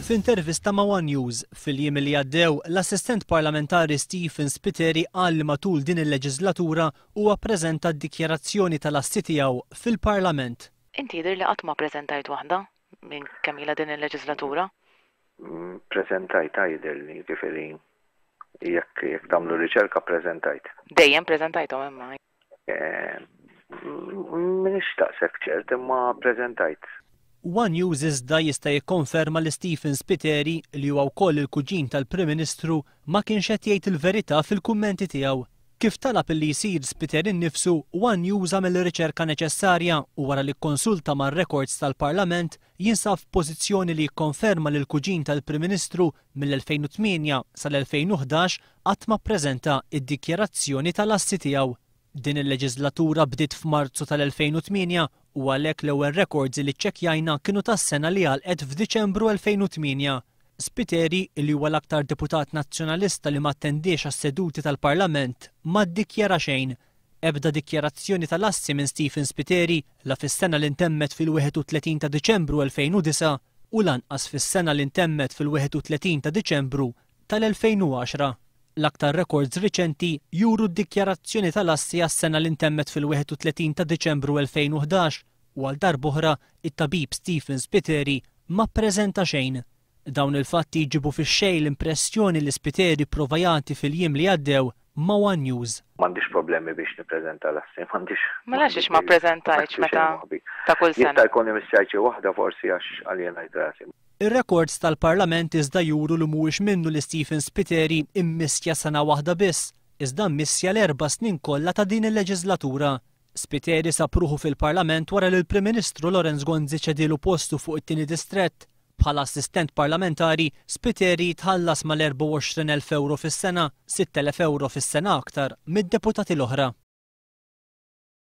F'intervista ma' One News fil-jiem li għaddew, l-assistent parlamentari Stephen Spiteri qal li matul din il-leġislatura huwa ppreżenta d-dikjarazzjoni tal-assi tiegħu fil-Parlament. Inti jidher li qatt ma ppreżentajt waħda minn kemm ilha din il-leġislatura? Preżentajta jidherli, ġifieri jekk tagħmlu riċerka ppreżentajt. Dejjem ppreżentajthom imma. M'iniex taqsek ċert imma ppreżentajt. One News iżda jista' jikkonferma li Stephen Spiteri li huwa wkoll il-kuġin tal-Prim Ministru ma kienx qed jgħid il-verità fil-kummenti tiegħu. Kif talab li jsir Spiteri nnifsu, One News għamel ir-riċerka neċessarja u wara li kkonsulta mar-records tal-Parlament jinsab f'pożizzjoni li jikkonferma li l-kuġin tal-Prim Ministru mill-2008 sal-2011 qatt ma ppreżenta id-dikjarazzjoni tal-assi tiegħu. Din il-leġislatura bdiet f'Marzu tal-2008 u għalhekk l-ewwel records li ċċekkjajna kienu tas-sena li għalqet f'Diċembru 2008. Spiteri li huwa l-aktar deputat nazzjonalista li ma attendiex għas-seduti tal-Parlament ma ddikjara xejn. Ebda dikjarazzjoni tal-assi minn Stephen Spiteri la fis-sena li ntemmet fil-31 ta' Diċembru 2009 u lanqas fis-sena li ntemmet fil-31 ta' Diċembru tal-2010. L-aktar records riċenti juru d-dikjarazzjoni tal-assi għas-sena li ntemmet fil-31 ta' Diċembru 2011 u għal darb'oħra it-tabib Stephen Spiteri ma ppreżenta xejn. Dawn il-fatti jġibu fix-xejn l-impressjoni li Spiteri prova jagħti fil-jiem li għaddew ma' One News. M'għandix problemi biex nippreżenta l-assi, m'għandix. Mela xiex ma ppreżentajtx meta ta' kull sena. Jista' jkun imissajċi waħda forsi għax għalina jdrasi. Ir-records tal-Parlament iżda juru li mhuwiex minnu li Stephen Spiteri immissja sena waħda biss, iżda mmissja l-4 snin kollha ta' din il-leġislatura. Spiteri sab ruħu fil-Parlament wara li l-Prim Ministru Lorenz Gonzi ċedilu postu fuq it-tieni distrett. Bħala assistent parlamentari, Spiteri tħallas mal-24,000 euro fis-sena, 6,000 euro fis-sena aktar mid-deputati l-oħra.